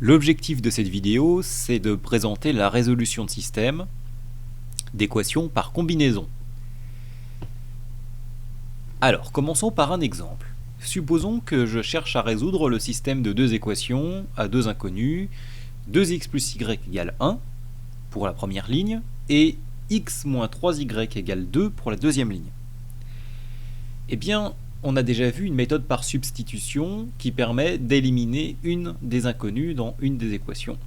L'objectif de cette vidéo, c'est de présenter la résolution de système d'équations par combinaison. Alors, commençons par un exemple. Supposons que je cherche à résoudre le système de deux équations à deux inconnues, 2x plus y égale 1 pour la première ligne et x moins 3y égale 2 pour la deuxième ligne. Eh bien, on a déjà vu une méthode par substitution qui permet d'éliminer une des inconnues dans une des équations.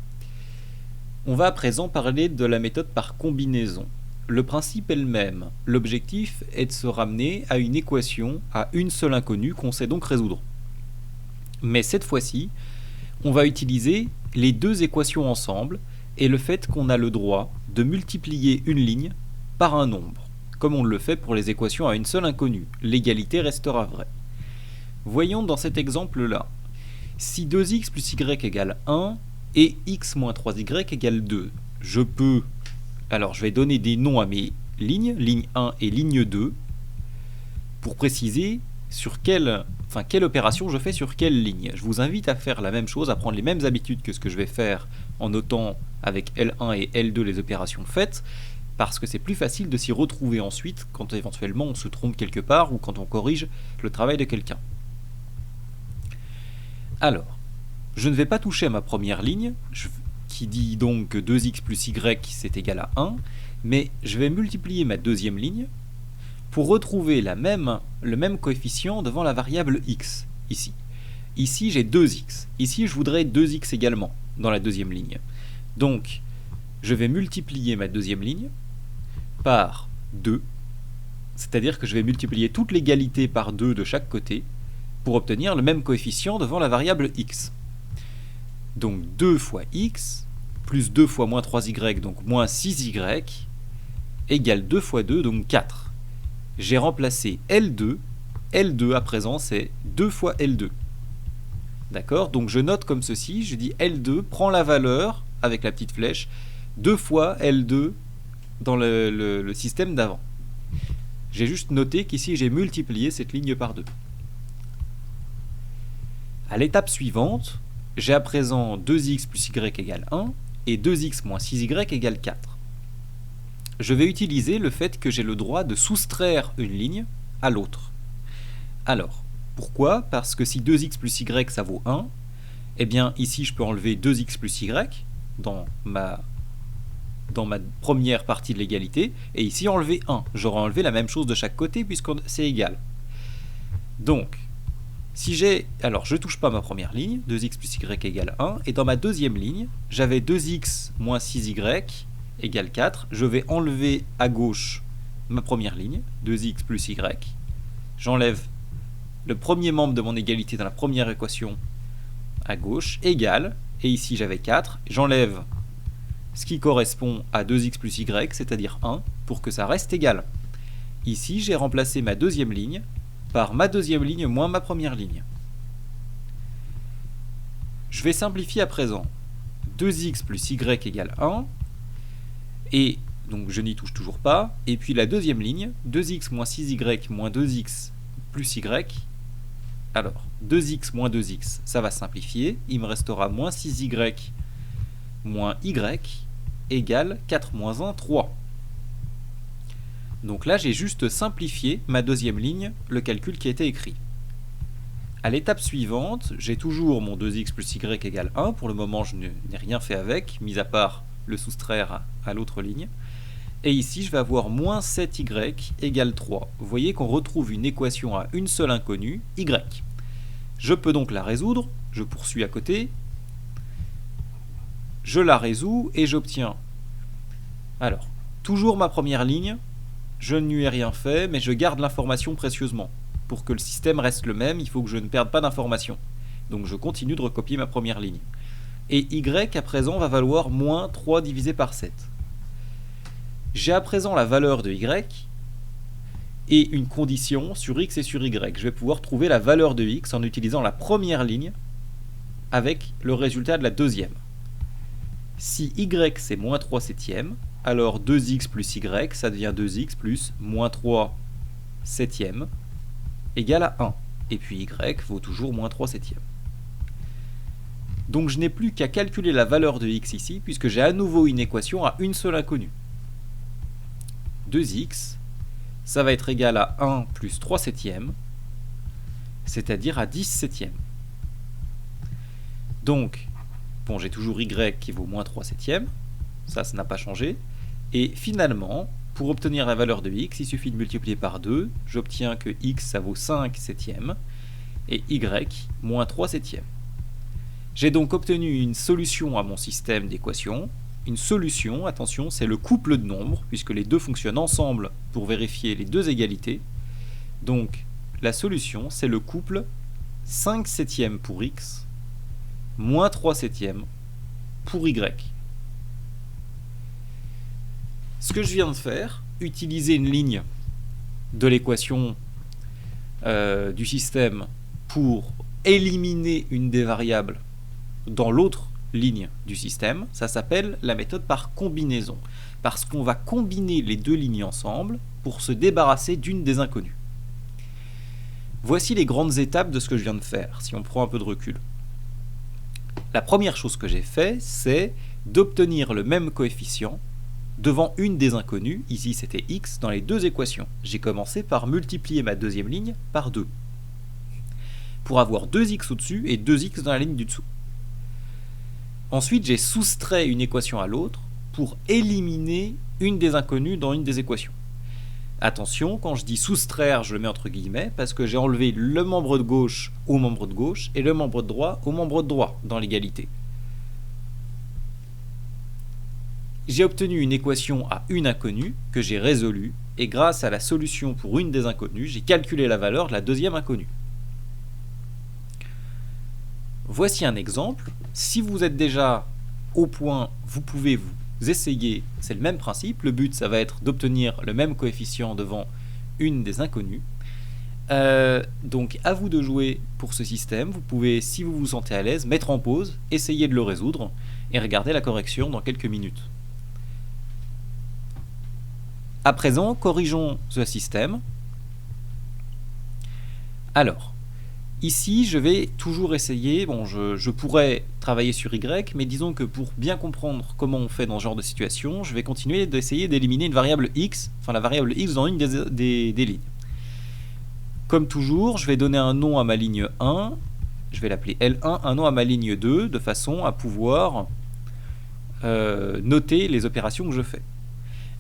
On va à présent parler de la méthode par combinaison. Le principe est le même. L'objectif est de se ramener à une équation à une seule inconnue qu'on sait donc résoudre. Mais cette fois-ci, on va utiliser les deux équations ensemble et le fait qu'on a le droit de multiplier une ligne par un nombre. Comme on le fait pour les équations à une seule inconnue, l'égalité restera vraie. Voyons dans cet exemple-là. Si 2x plus y égale 1 et x moins 3y égale 2, je peux... Alors je vais donner des noms à mes lignes, ligne 1 et ligne 2, pour préciser sur quelle opération je fais sur quelle ligne. Je vous invite à faire la même chose, à prendre les mêmes habitudes que ce que je vais faire en notant avec L1 et L2 les opérations faites, parce que c'est plus facile de s'y retrouver ensuite quand éventuellement on se trompe quelque part ou quand on corrige le travail de quelqu'un. Alors, je ne vais pas toucher à ma première ligne, qui dit donc que 2x plus y c'est égal à 1, mais je vais multiplier ma deuxième ligne pour retrouver le même coefficient devant la variable x, ici. Ici j'ai 2x, ici je voudrais 2x également dans la deuxième ligne. Donc, je vais multiplier ma deuxième ligne par 2, c'est-à-dire que je vais multiplier toute l'égalité par 2 de chaque côté pour obtenir le même coefficient devant la variable x. Donc 2 fois x plus 2 fois moins 3y, donc moins 6y, égale 2 fois 2, donc 4. J'ai remplacé L2, L2 à présent c'est 2 fois L2. D'accord? Donc je note comme ceci, je dis L2 prend la valeur, avec la petite flèche, 2 fois L2 dans le système d'avant. J'ai juste noté qu'ici j'ai multiplié cette ligne par 2. À l'étape suivante, j'ai à présent 2x plus y égale 1 et 2x moins 6y égale 4. Je vais utiliser le fait que j'ai le droit de soustraire une ligne à l'autre. Alors, pourquoi? Parce que si 2x plus y ça vaut 1, eh bien ici je peux enlever 2x plus y dans ma première partie de l'égalité, et ici enlever 1. J'aurai enlevé la même chose de chaque côté puisque c'est égal. Donc, si j'ai... Alors, je ne touche pas ma première ligne, 2x plus y égale 1, et dans ma deuxième ligne, j'avais 2x moins 6y égale 4. Je vais enlever à gauche ma première ligne, 2x plus y. J'enlève le premier membre de mon égalité dans la première équation à gauche, égale, et ici j'avais 4. J'enlève ce qui correspond à 2x plus y, c'est-à-dire 1, pour que ça reste égal. Ici, j'ai remplacé ma deuxième ligne par ma deuxième ligne moins ma première ligne. Je vais simplifier à présent. 2x plus y égale 1, et donc je n'y touche toujours pas, et puis la deuxième ligne, 2x moins 6y moins 2x plus y, alors 2x moins 2x, ça va simplifier, il me restera moins 6y moins y égale 4 moins 1, 3. Donc là, j'ai juste simplifié ma deuxième ligne, le calcul qui a été écrit. À l'étape suivante, j'ai toujours mon 2x plus y égale 1. Pour le moment, je n'ai rien fait avec, mis à part le soustraire à l'autre ligne. Et ici, je vais avoir moins 7y égale 3. Vous voyez qu'on retrouve une équation à une seule inconnue, y. Je peux donc la résoudre. Je poursuis à côté. Je la résous et j'obtiens, alors, toujours ma première ligne, je ne lui ai rien fait, mais je garde l'information précieusement. Pour que le système reste le même, il faut que je ne perde pas d'information. Donc je continue de recopier ma première ligne. Et y à présent va valoir moins 3 divisé par 7. J'ai à présent la valeur de y et une condition sur x et sur y. Je vais pouvoir trouver la valeur de x en utilisant la première ligne avec le résultat de la deuxième. Si y c'est moins 3 septièmes, alors 2x plus y, ça devient 2x plus moins 3 septièmes égale à 1. Et puis y vaut toujours moins 3 septièmes. Donc je n'ai plus qu'à calculer la valeur de x ici, puisque j'ai à nouveau une équation à une seule inconnue. 2x, ça va être égal à 1 plus 3 septièmes, c'est-à-dire à 10 septièmes. Donc, bon, j'ai toujours y qui vaut moins 3 septièmes, ça n'a pas changé, et finalement, pour obtenir la valeur de x, il suffit de multiplier par 2, j'obtiens que x ça vaut 5 septièmes, et y moins 3 septièmes. J'ai donc obtenu une solution à mon système d'équations. Une solution, attention, c'est le couple de nombres, puisque les deux fonctionnent ensemble pour vérifier les deux égalités. Donc, la solution, c'est le couple 5 septièmes pour x, moins 3 septièmes pour y. Ce que je viens de faire, utiliser une ligne de l'équation du système pour éliminer une des variables dans l'autre ligne du système, ça s'appelle la méthode par combinaison, parce qu'on va combiner les deux lignes ensemble pour se débarrasser d'une des inconnues. Voici les grandes étapes de ce que je viens de faire, si on prend un peu de recul. La première chose que j'ai fait, c'est d'obtenir le même coefficient devant une des inconnues, ici c'était x, dans les deux équations. J'ai commencé par multiplier ma deuxième ligne par 2, pour avoir 2x au-dessus et 2x dans la ligne du dessous. Ensuite, j'ai soustrait une équation à l'autre pour éliminer une des inconnues dans une des équations. Attention, quand je dis soustraire, je le mets entre guillemets, parce que j'ai enlevé le membre de gauche au membre de gauche et le membre de droit au membre de droit dans l'égalité. J'ai obtenu une équation à une inconnue que j'ai résolue, et grâce à la solution pour une des inconnues, j'ai calculé la valeur de la deuxième inconnue. Voici un exemple. Si vous êtes déjà au point, vous pouvez vous essayer, c'est le même principe. Le but, ça va être d'obtenir le même coefficient devant une des inconnues. Donc, à vous de jouer pour ce système. Vous pouvez, si vous vous sentez à l'aise, mettre en pause, essayer de le résoudre et regarder la correction dans quelques minutes. À présent, corrigeons ce système. Alors, ici, je vais toujours essayer, bon, je pourrais travailler sur Y, mais disons que pour bien comprendre comment on fait dans ce genre de situation, je vais continuer d'essayer d'éliminer une variable X, enfin la variable X dans une des lignes. Comme toujours, je vais donner un nom à ma ligne 1, je vais l'appeler L1, un nom à ma ligne 2, de façon à pouvoir noter les opérations que je fais.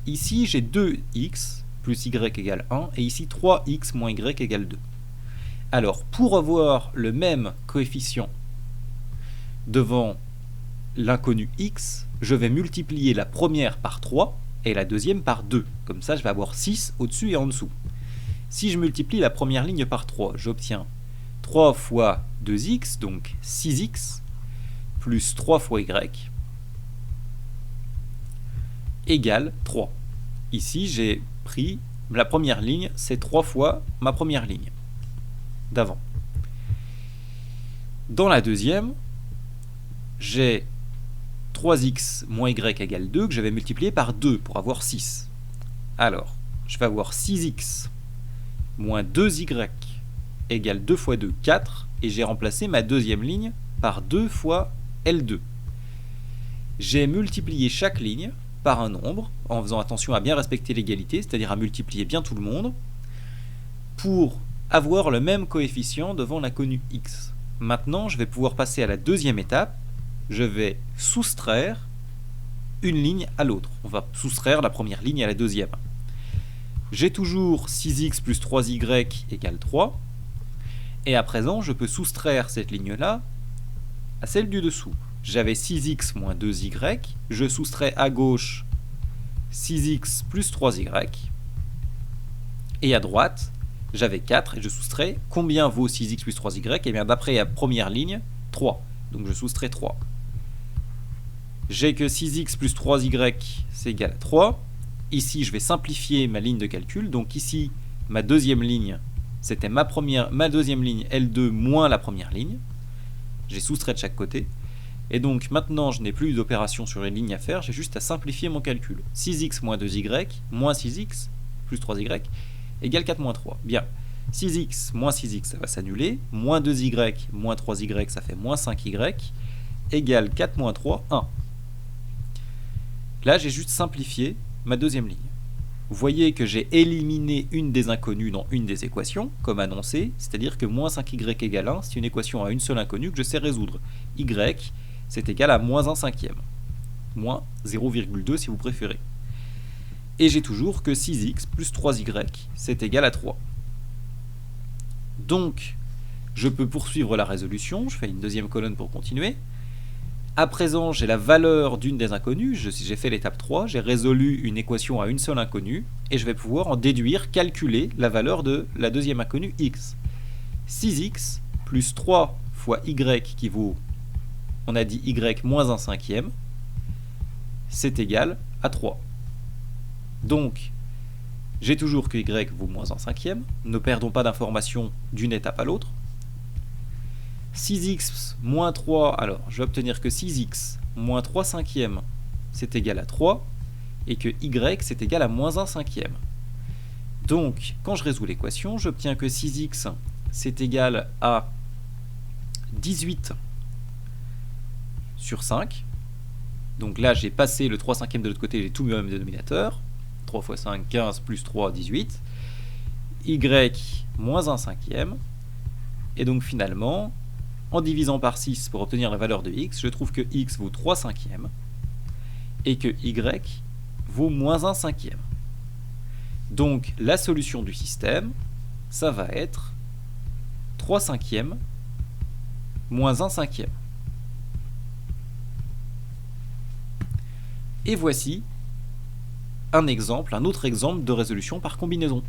Ici, j'ai 2x plus y égale 1, et ici 3x moins y égale 2. Alors, pour avoir le même coefficient devant l'inconnu x, je vais multiplier la première par 3 et la deuxième par 2. Comme ça, je vais avoir 6 au-dessus et en dessous. Si je multiplie la première ligne par 3, j'obtiens 3 fois 2x, donc 6x, plus 3 fois y, égale 3. Ici, j'ai pris la première ligne, c'est 3 fois ma première ligne d'avant. Dans la deuxième, j'ai 3x moins y égale 2 que je vais multiplier par 2 pour avoir 6. Alors, je vais avoir 6x moins 2y égale 2 fois 2, 4, et j'ai remplacé ma deuxième ligne par 2 fois L2. J'ai multiplié chaque ligne par un nombre, en faisant attention à bien respecter l'égalité, c'est-à-dire à multiplier bien tout le monde, pour avoir le même coefficient devant l'inconnu x. Maintenant, je vais pouvoir passer à la deuxième étape. Je vais soustraire une ligne à l'autre. On va soustraire la première ligne à la deuxième. J'ai toujours 6x plus 3y égale 3. Et à présent, je peux soustraire cette ligne-là à celle du dessous. J'avais 6x moins 2y. Je soustrais à gauche 6x plus 3y. Et à droite, j'avais 4 et je soustrais. Combien vaut 6x plus 3y? Et bien d'après la première ligne, 3. Donc je soustrais 3. J'ai que 6x plus 3y, c'est égal à 3. Ici, je vais simplifier ma ligne de calcul. Donc ici, ma deuxième ligne, c'était ma deuxième ligne L2 moins la première ligne. J'ai soustrait de chaque côté. Et donc maintenant, je n'ai plus d'opération sur les lignes à faire. J'ai juste à simplifier mon calcul. 6x moins 2y moins 6x plus 3y égale 4 moins 3. Bien. 6x moins 6x, ça va s'annuler. Moins 2y moins 3y, ça fait moins 5y. égale 4 moins 3, 1. Là, j'ai juste simplifié ma deuxième ligne. Vous voyez que j'ai éliminé une des inconnues dans une des équations, comme annoncé, c'est-à-dire que moins 5y égale 1, c'est une équation à une seule inconnue que je sais résoudre. y, c'est égal à moins 1 cinquième, moins 0,2 si vous préférez. Et j'ai toujours que 6x plus 3y, c'est égal à 3. Donc, je peux poursuivre la résolution, je fais une deuxième colonne pour continuer. À présent, j'ai la valeur d'une des inconnues, j'ai fait l'étape 3, j'ai résolu une équation à une seule inconnue, et je vais pouvoir en déduire, calculer la valeur de la deuxième inconnue x. 6x plus 3 fois y qui vaut, on a dit y moins 1 cinquième, c'est égal à 3. Donc, j'ai toujours que y vaut moins 1 cinquième, ne perdons pas d'informations d'une étape à l'autre. 6x moins 3, alors je vais obtenir que 6x moins 3 cinquièmes c'est égal à 3 et que y c'est égal à moins 1 cinquième. Donc quand je résous l'équation, j'obtiens que 6x c'est égal à 18 sur 5. Donc là j'ai passé le 3 cinquième de l'autre côté, j'ai tout mis au même dénominateur. 3 fois 5, 15 plus 3, 18. Y moins 1 cinquième. Et donc finalement, en divisant par 6 pour obtenir la valeur de x, je trouve que x vaut 3 cinquièmes et que y vaut moins 1 cinquième. Donc la solution du système, ça va être 3 cinquièmes moins 1 cinquième. Et voici un autre exemple de résolution par combinaison.